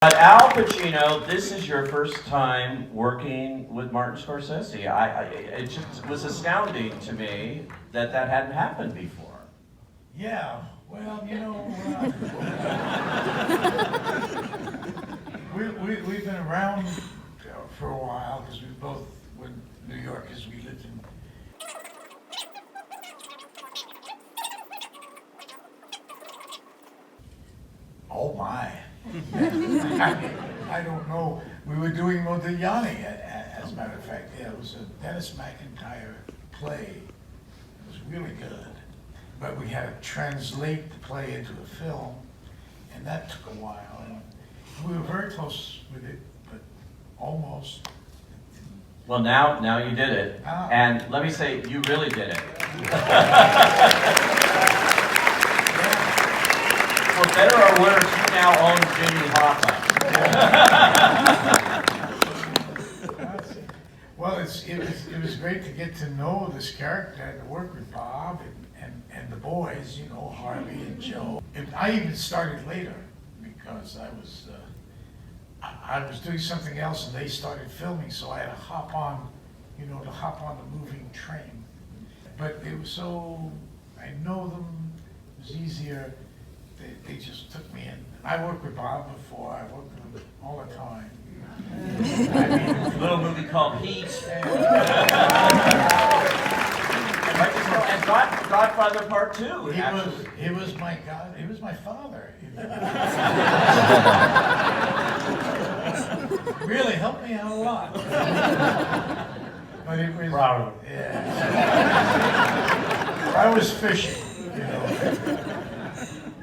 But Al Pacino, this is your first time working with Martin Scorsese. It just was astounding to me that that hadn't happened before. Yeah, well, you know, we've been around for a while because we both were New Yorkers. We lived in. Oh my. I don't know. We were doing Modigliani, as a matter of fact. Yeah, it was a Dennis McIntyre play. It was really good. But we had to translate the play into a film, and that took a while. And we were very close with it, but almost. Well, now you did it. Ah. And let me say, you really did it. For better or worse, you now own Jimmy Hoffa. Well, it was great to get to know this character and to work with Bob and the boys, you know, Harvey and Joe. I even started later because I was doing something else and they started filming, so I had to hop on the moving train. But it was so, I know them, it was easier. They just took me in. I worked with Bob before. I worked with him all the time. I mean, a little movie called Heat. And Godfather Part 2. He was my God. He was my father. Really helped me out a lot. But it was proud of him. Yeah. I was fishing, you know.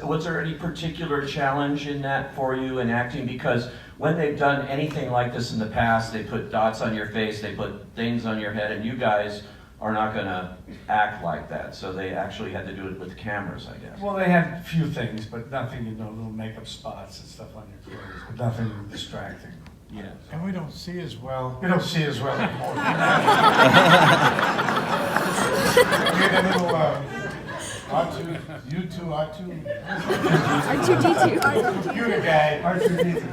Was there any particular challenge in that for you in acting? Because when they've done anything like this in the past, they put dots on your face, they put things on your head, and you guys are not going to act like that. So they actually had to do it with cameras, I guess. Well, they had a few things, but nothing, you know, little makeup spots and stuff on your clothes, but nothing distracting. Yes. And we don't see as well. We don't see as well anymore. We had a little R2D2. computer guy. R2D2.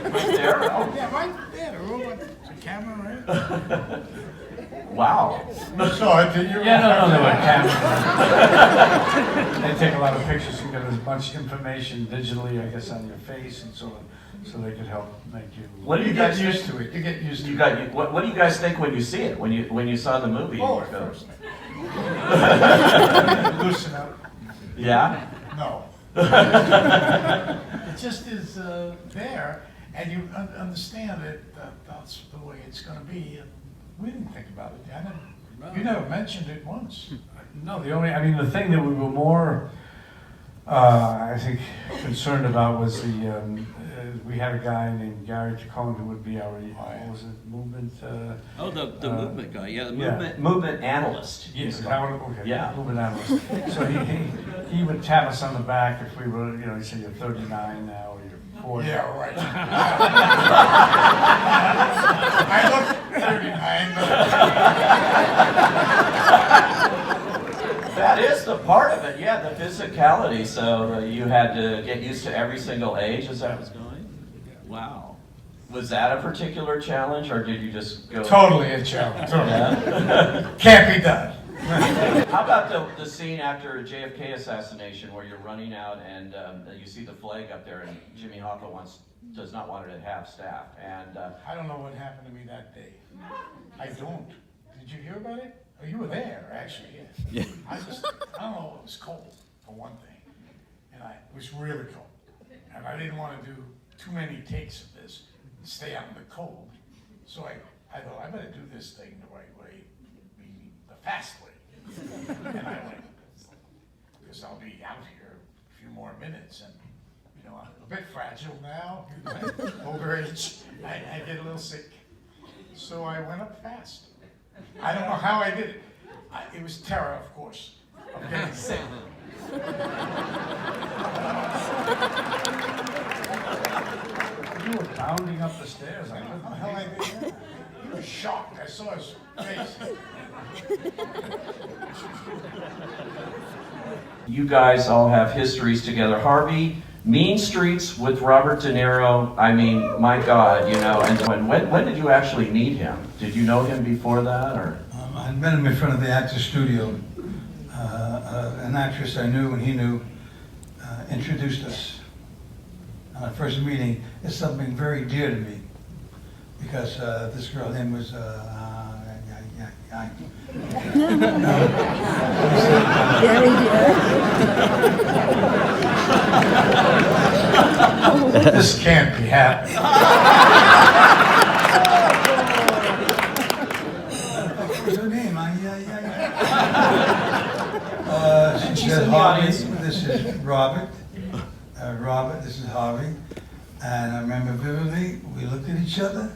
Right there? Oh, yeah, right there, the robot, the camera, right? Wow. You saw it, didn't you? Yeah, no, they were cameras. They take a lot of pictures and get as much information digitally, I guess, on your face and so on, so they could help make you. What do You you get guys used think? to it. You get used to You it. got what do you guys think when you see it? When you saw the movie? Oh, at first. Loosen up. Yeah. No. It just is there, and you understand it. That's the way it's going to be. And we didn't think about it. You never mentioned it once. No, the thing that we were more, I think, concerned about was we had a guy named Gary Chacon who would be our, what was it, movement? The movement guy, yeah, the yeah. movement analyst. Yes, okay. Yeah. Movement analyst. So he would tap us on the back if we were, you know, he'd say you're 39 now or you're 40. Yeah, right. I look 39, but That is the part of it, yeah, the physicality. So you had to get used to every single age as that was going? Wow. Was that a particular challenge, or did you just go? totally a challenge. Totally. Yeah? Can't be done. How about the scene after JFK assassination where you're running out and you see the flag up there and Jimmy Hoffa does not want to have staff, and I don't know what happened to me that day. I don't. Did you hear about it? Oh, you were there, actually. Yeah. I don't know. It was cold for one thing, and it was really cold, and I didn't want to do too many takes of this and stay out in the cold. So I thought I better do this thing the right way, meaning the fast way. And I went because I'll be out here a few more minutes, and you know I'm a bit fragile now. Older age, I get a little sick, so I went up fast. I don't know how I did it. It was terror, of course, of getting sick. You were bounding up the stairs. I don't know how I did that. He was shocked. I saw his face. You guys all have histories together. Harvey, Mean Streets with Robert De Niro, I mean, my God, you know, and when did you actually meet him? Did you know him before that, or? I met him in front of the Actors Studio. An actress I knew and he knew introduced us. On our first meeting, it's something very dear to me because this girl, name was Very dear. This can't be happening. What's her name? She She's said, in the Harvey, audience. this is Robert. Robert, this is Harvey. And I remember vividly, we looked at each other.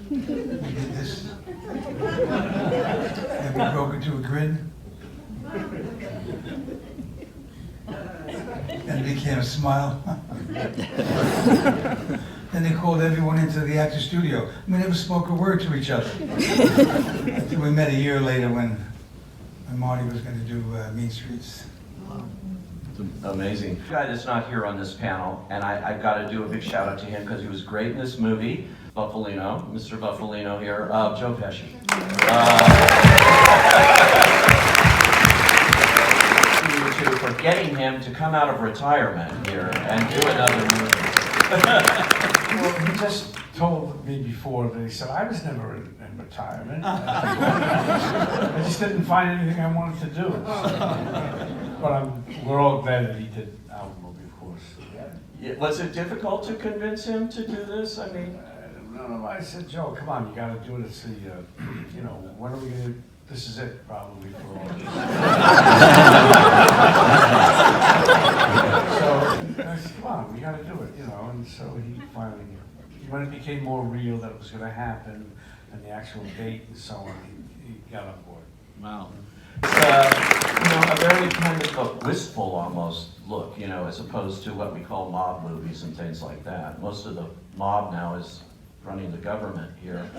We did this. And we broke into a grin. And it became a smile. Then they called everyone into the actor studio. We never spoke a word to each other. Until we met a year later when Marty was going to do Mean Streets. Amazing. The guy that's not here on this panel, and I've got to do a big shout out to him because he was great in this movie. Buffalino, Mr. Buffalino here, Joe Pesci. For getting him to come out of retirement here and do another movie. Well, he just told me before that he said, I was never in retirement. I just didn't find anything I wanted to do. But we're all glad that he did our movie, of course. Was it difficult to convince him to do this? I mean, No, I said, Joe, come on, you got to do it. It's the, you know, when are we going to? This is it, probably for all of us. So I said, come on, we got to do it, you know. And so he finally, when it became more real that it was going to happen, and the actual date and so on, he got on board. Wow. it's you know, a very kind of a wistful almost look, you know, as opposed to what we call mob movies and things like that. Most of the mob now is running the government here.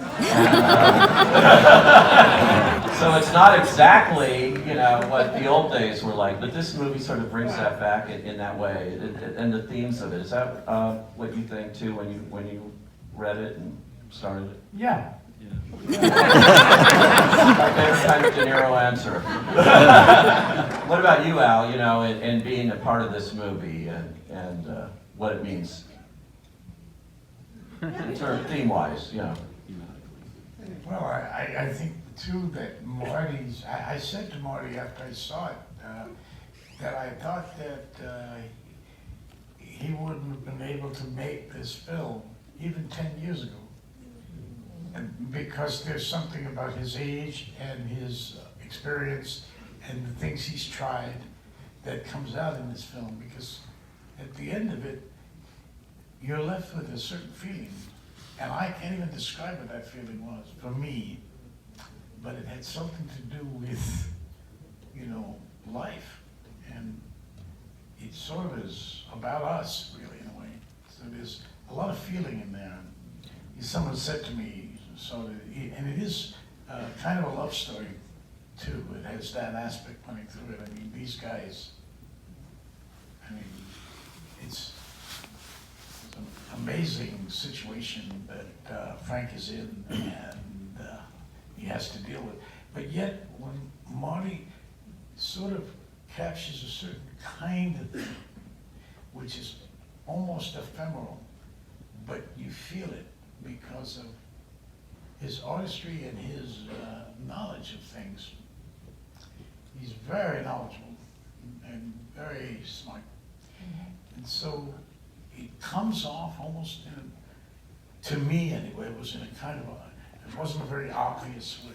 So it's not exactly, you know, what the old days were like, but this movie sort of brings that back in that way, and the themes of it. Is that what you think too when you read it and started it? Yeah. My favorite kind of De Niro answer. What about you, Al, you know, and being a part of this movie and what it means? Sort of theme-wise, you know. Well, I think too that Marty's, I said to Marty after I saw it, that I thought that he wouldn't have been able to make this film even 10 years ago. And because there's something about his age and his experience and the things he's tried that comes out in this film, because at the end of it, you're left with a certain feeling, and I can't even describe what that feeling was for me, but it had something to do with, you know, life, and it sort of is about us, really, in a way. So there's a lot of feeling in there. Someone said to me, and it is kind of a love story, too. It has that aspect running through it. I mean, these guys, I mean, it's an amazing situation that Frank is in and he has to deal with. But yet, when Marty sort of captures a certain kind of thing, which is almost ephemeral, but you feel it because of his artistry and his knowledge of things. He's very knowledgeable and very smart. And so it comes off almost to me anyway, it was in a kind of it wasn't a very obvious way.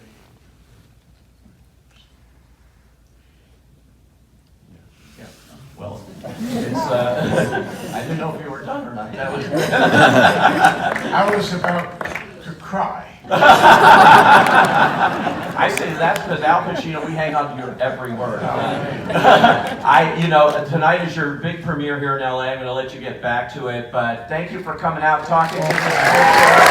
Yeah. Well, it's, I didn't know if you were done or not. That was I was about to cry. I say that's because Al Pacino, we hang on to your every word. You know, tonight is your big premiere here in LA. I'm going to let you get back to it, but thank you for coming out, talking to us.